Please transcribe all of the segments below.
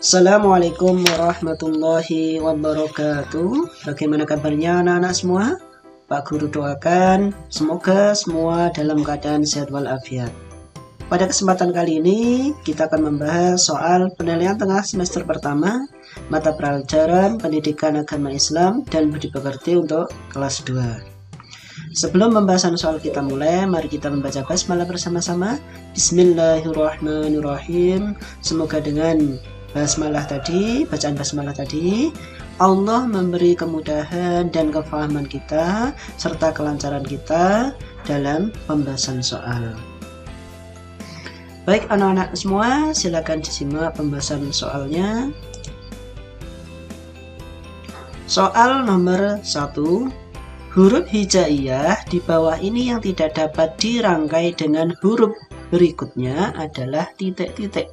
Assalamualaikum warahmatullahi wabarakatuh. Bagaimana kabarnya anak-anak semua? Pak Guru doakan semoga semua dalam keadaan sehat walafiat. Pada kesempatan kali ini kita akan membahas soal penilaian tengah semester pertama mata pelajaran Pendidikan Agama Islam dan Budi Pekerti untuk kelas 2. Sebelum pembahasan soal kita mulai, mari kita membaca basmalah bersama-sama. Bismillahirrahmanirrahim. Semoga dengan bacaan basmalah tadi, Allah memberi kemudahan dan kefahaman kita serta kelancaran kita dalam pembahasan soal. Baik anak-anak semua, silakan disimak pembahasan soalnya. Soal nomor 1. Huruf hijaiyah di bawah ini yang tidak dapat dirangkai dengan huruf berikutnya adalah titik-titik.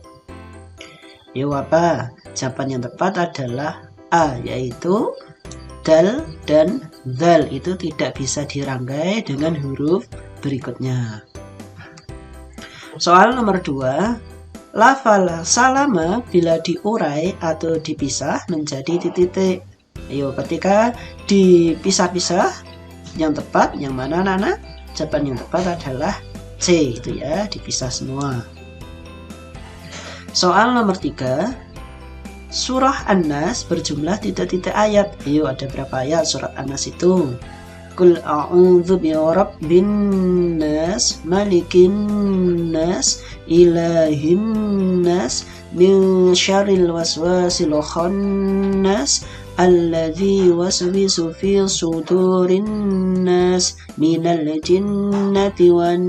Yuk apa? Jawaban yang tepat adalah A, yaitu dal dan zal itu tidak bisa dirangkai dengan huruf berikutnya. Soal nomor 2. Lafal salama bila diurai atau dipisah menjadi titik-titik. Ayo, ketika dipisah-pisah, yang tepat yang mana anak-anak? Jawaban yang tepat adalah C, itu ya, dipisah semua. Soal nomor 3. Surah An-Nas berjumlah titik-titik ayat. Ayo, ada berapa ayat surat An-Nas itu? Qul a'udzu birabbin nas, malikin nas, ilahin nas, min syarril waswasil khannas, alladzi waswisu fi sudurin nas, minal jinnati wan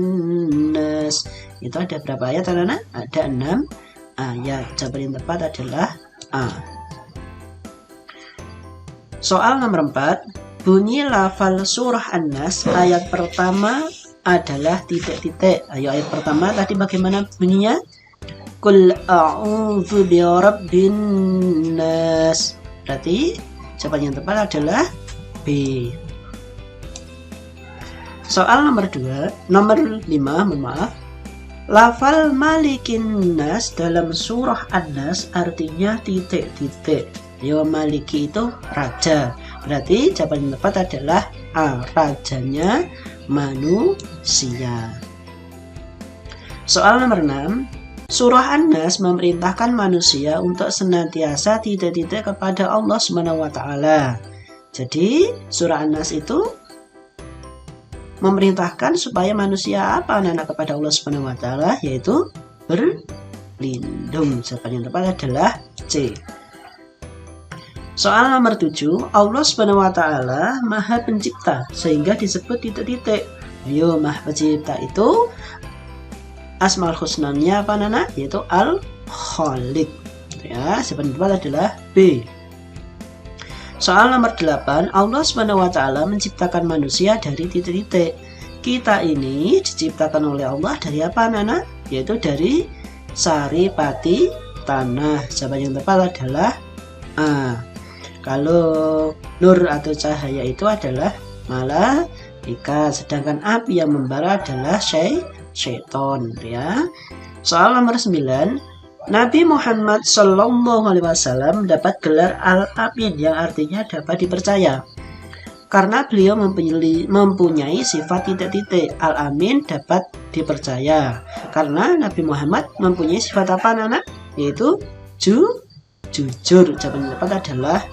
nas. Itu ada berapa ayat anak-anak? Ada 6 ayat. Jawaban yang tepat adalah A. Soal nomor 4. Bunyi lafal surah An-Nas ayat pertama adalah titik-titik. Ayo, ayat pertama tadi bagaimana bunyinya? Qul a'udzu birabbin nas. Berarti jawaban yang tepat adalah B. Soal nomor 5, lafal malikin nas dalam surah An-Nas artinya titik-titik. Ayo, maliki itu raja. Berarti jawaban yang tepat adalah A, rajanya manusia. Soal nomor 6. Surah An-Nas memerintahkan manusia untuk senantiasa titik-titik kepada Allah SWT. Jadi surah An-Nas itu memerintahkan supaya manusia apa anak-anak kepada Allah SWT, yaitu berlindung. Jawaban yang tepat adalah C. Soal nomor 7. Allah SWT Maha Pencipta sehingga disebut titik-titik. Ayo, Maha Pencipta itu Asmaul Husnanya apa anak? Yaitu Al-Khaliq. Ya, jawaban yang tepat adalah B. Soal nomor 8. Allah SWT menciptakan manusia dari titik-titik. Kita ini diciptakan oleh Allah dari apa anak? Yaitu dari saripati tanah. Jawaban yang tepat adalah A. Kalau nur atau cahaya itu adalah malaikat, sedangkan api yang membara adalah syaiton, ya. Soal nomor 9. Nabi Muhammad SAW dapat gelar Al-Amin yang artinya dapat dipercaya karena beliau mempunyai sifat titik-titik. Al-Amin dapat dipercaya karena Nabi Muhammad mempunyai sifat apa anak? Yaitu jujur. Jawaban yang tepat adalah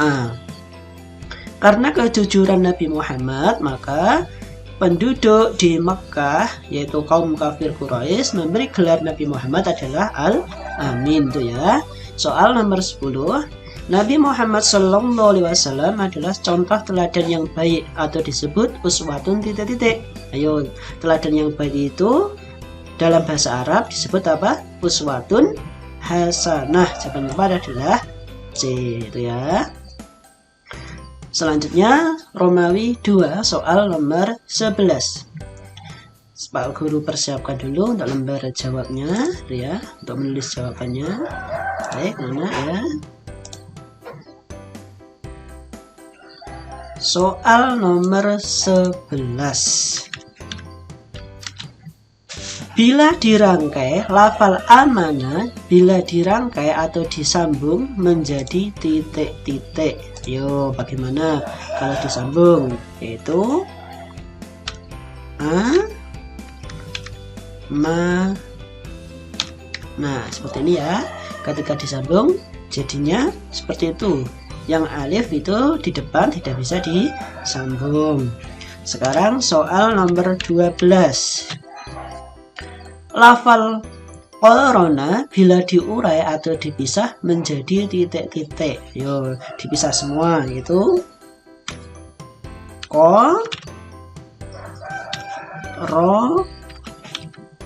A. Karena kejujuran Nabi Muhammad, maka penduduk di Mekah, yaitu kaum kafir Quraisy, memberi gelar Nabi Muhammad adalah Al-Amin, tuh ya. Soal nomor 10. Nabi Muhammad SAW adalah contoh teladan yang baik atau disebut uswatun titik-titik. Ayo, teladan yang baik itu dalam bahasa Arab disebut apa? Uswatun hasanah. Jawaban yang tepat adalah C, itu ya. Selanjutnya Romawi 2 soal nomor 11. Pak Guru persiapkan dulu untuk lembar jawabnya, ya, untuk menulis jawabannya. Baik, mana ya? Soal nomor 11. Bila dirangkai, lafal amana bila dirangkai atau disambung menjadi titik-titik. Yo, bagaimana kalau disambung? Yaitu nah, seperti ini ya. Ketika disambung jadinya seperti itu. Yang alif itu di depan tidak bisa disambung. Sekarang soal nomor 12. Lafal corona bila diurai atau dipisah menjadi titik-titik. Yo, dipisah semua itu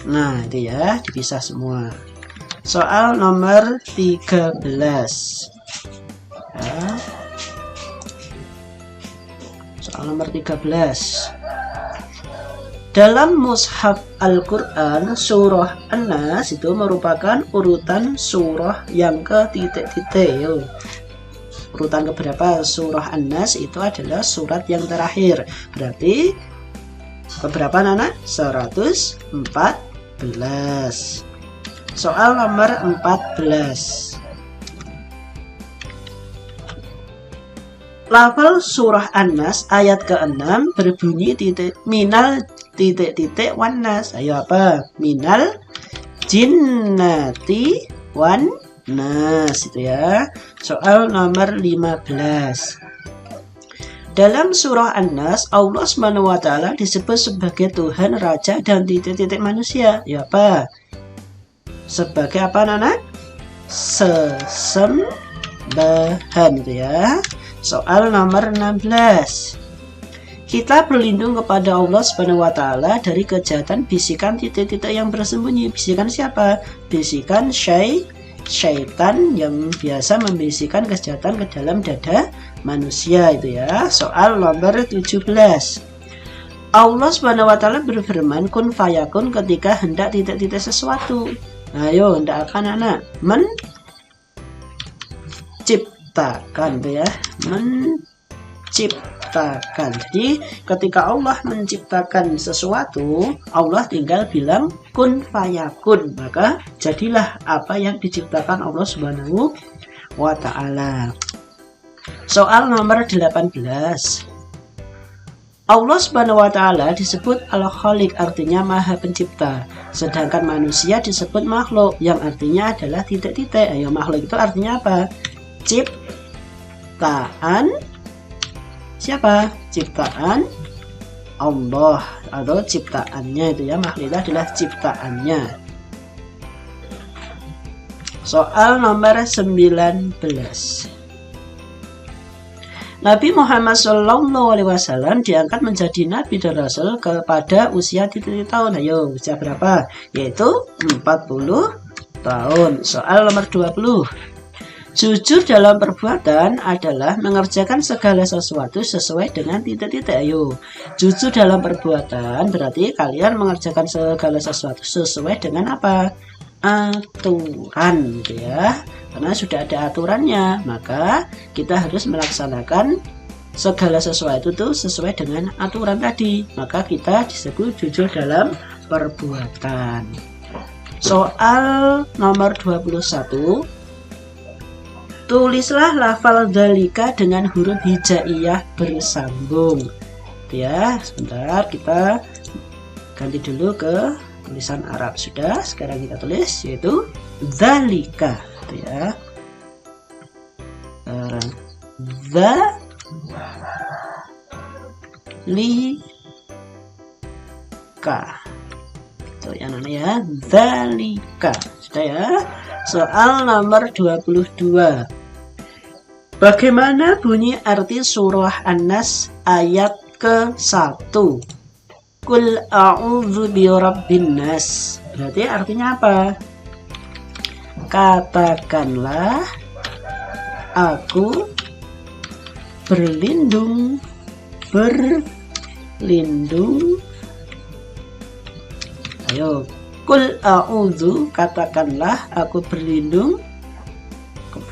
nah itu ya, dipisah semua. Soal nomor 13 ya. Soal nomor 13. Dalam mushaf Al-Quran, surah An-Nas itu merupakan urutan surah yang ke titik-titik. Urutan keberapa? Surah An-Nas itu adalah surat yang terakhir. Berarti keberapa Nana? 114. Soal nomor 14. Lafal surah An-Nas ayat ke-6 berbunyi minal titik-titik wan-nas. Ayo apa? Minal jinnati wan-nas itu ya. Soal nomor 15. Dalam surah An-Nas Allah SWT disebut sebagai Tuhan, Raja, dan titik-titik manusia. Ya apa? Sebagai apa Nana? Sesembahan itu ya. Soal nomor 16. Kita berlindung kepada Allah SWT dari kejahatan bisikan titik-titik yang bersembunyi. Bisikan siapa? Bisikan syaitan yang biasa membisikkan kejahatan ke dalam dada manusia itu ya. Soal nomor 17. Allah SWT berfirman kun fayakun ketika hendak titik-titik sesuatu. Ayo, hendak apa anak? Menciptakan itu ya. Menciptakan. Jadi ketika Allah menciptakan sesuatu, Allah tinggal bilang kun fayakun, maka jadilah apa yang diciptakan Allah Subhanahu wa ta'ala. Soal nomor 18. Allah Subhanahu wa ta'ala disebut Al-Khaliq, artinya Maha Pencipta, sedangkan manusia disebut makhluk yang artinya adalah titik-titik. Ayo, makhluk itu artinya apa? Ciptaan siapa? Ciptaan Allah atau ciptaannya itu ya. Makhluk itu adalah ciptaannya. Soal nomor 19. Nabi Muhammad SAW diangkat menjadi Nabi dan Rasul kepada usia titik tahun. Ayo, usia berapa? Yaitu 40 tahun. Soal nomor 20. Jujur dalam perbuatan adalah mengerjakan segala sesuatu sesuai dengan titik-titik. Ayo, jujur dalam perbuatan berarti kalian mengerjakan segala sesuatu sesuai dengan apa? Aturan gitu ya. Karena sudah ada aturannya, maka kita harus melaksanakan segala sesuatu itu sesuai dengan aturan tadi. Maka kita disebut jujur dalam perbuatan. Soal nomor 21. Tulislah lafal dzalika dengan huruf hijaiyah bersambung. Ya, sebentar kita ganti dulu ke tulisan Arab. Sudah, sekarang kita tulis yaitu dzalika. Ya. Dzalika. Itu yang mana ya? Dzalika. Sudah ya. Soal nomor 22. Bagaimana bunyi arti surah An-Nas ayat ke-1? Qul a'udzu birabbin nas. Berarti artinya apa? Katakanlah aku berlindung ayo, qul a'udzu, katakanlah aku berlindung.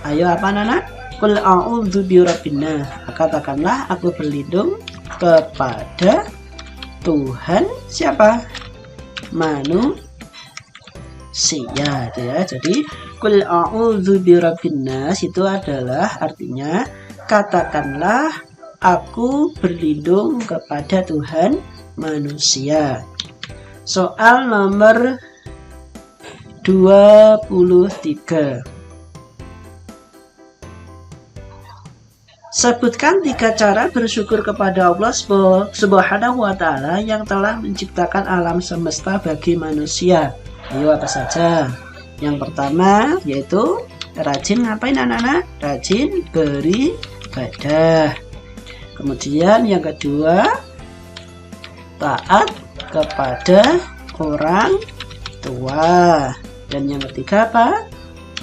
Ayo apa Nana? Qul a'udzu birabbin nas, katakanlah aku berlindung kepada Tuhan siapa? manusia itu ya. Jadi qul a'udzu birabbin nas itu adalah artinya katakanlah aku berlindung kepada Tuhan manusia. Soal nomor 23. Sebutkan 3 cara bersyukur kepada Allah Subhanahu wa Ta'ala yang telah menciptakan alam semesta bagi manusia. Ayo, apa saja? Yang pertama yaitu rajin ngapain anak-anak? Rajin beribadah. Kemudian yang kedua, taat kepada orang tua. Dan yang ketiga apa?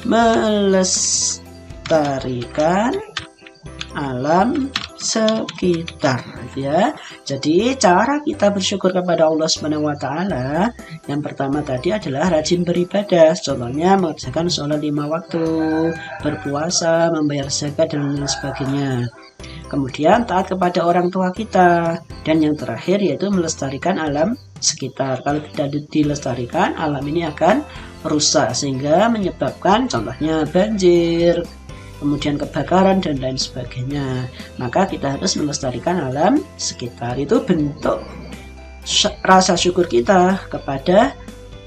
Melestarikan alam sekitar ya. Jadi cara kita bersyukur kepada Allah Subhanahu wa Ta'ala yang pertama tadi adalah rajin beribadah. Contohnya mengerjakan sholat 5 waktu, berpuasa, membayar zakat dan lain sebagainya. Kemudian taat kepada orang tua kita. Dan yang terakhir yaitu melestarikan alam sekitar. Kalau tidak dilestarikan, alam ini akan rusak sehingga menyebabkan contohnya banjir, kemudian kebakaran dan lain sebagainya. Maka kita harus melestarikan alam sekitar. Itu bentuk rasa syukur kita kepada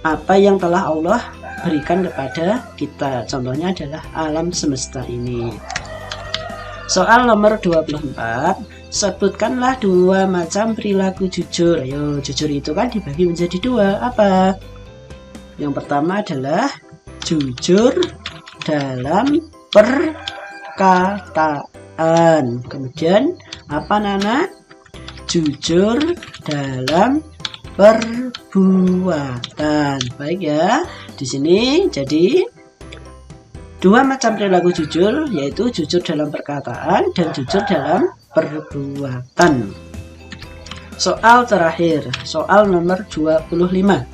apa yang telah Allah berikan kepada kita. Contohnya adalah alam semesta ini. Soal nomor 24, sebutkanlah 2 macam perilaku jujur. Ayo, jujur itu kan dibagi menjadi 2. Apa? Yang pertama adalah jujur dalam perkataan. Kemudian apa Nana? Jujur dalam perbuatan. Baik ya. Di sini jadi 2 macam perilaku jujur, yaitu jujur dalam perkataan dan jujur dalam perbuatan. Soal terakhir, soal nomor 25.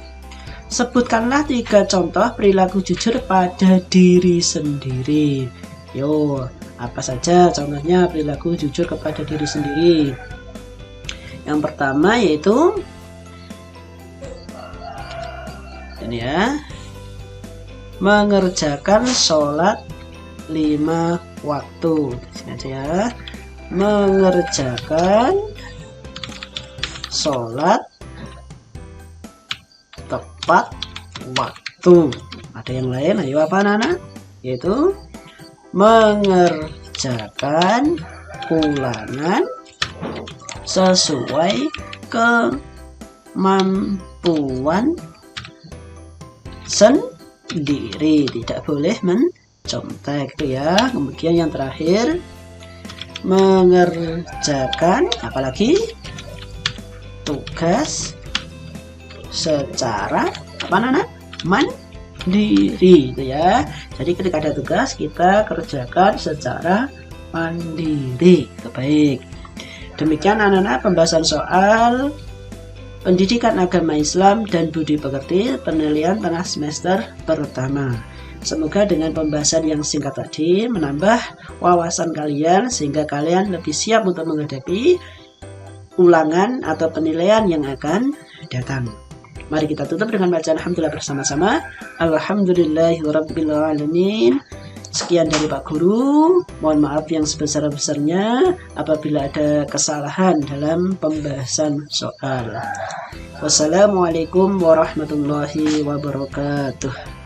Sebutkanlah 3 contoh perilaku jujur pada diri sendiri. Yo, apa saja contohnya perilaku jujur kepada diri sendiri? Yang pertama yaitu ini ya, mengerjakan sholat 5 waktu. Di sini aja ya, mengerjakan sholat tepat waktu. Ada yang lain? Ayo apa anak-anak? Yaitu mengerjakan ulangan sesuai kemampuan sendiri. Tidak boleh mencontek itu ya. Kemudian yang terakhir mengerjakan apalagi tugas secara apa Nana? Mandiri itu ya. Jadi ketika ada tugas kita kerjakan secara mandiri. Itu baik. Demikian anak-anak pembahasan soal pendidikan agama Islam dan budi pekerti penilaian tengah semester pertama. Semoga dengan pembahasan yang singkat tadi menambah wawasan kalian sehingga kalian lebih siap untuk menghadapi ulangan atau penilaian yang akan datang. Mari kita tutup dengan bacaan alhamdulillah bersama-sama. Alhamdulillahirrabbilalamin. Sekian dari Pak Guru. Mohon maaf yang sebesar-besarnya apabila ada kesalahan dalam pembahasan soal. Wassalamualaikum warahmatullahi wabarakatuh.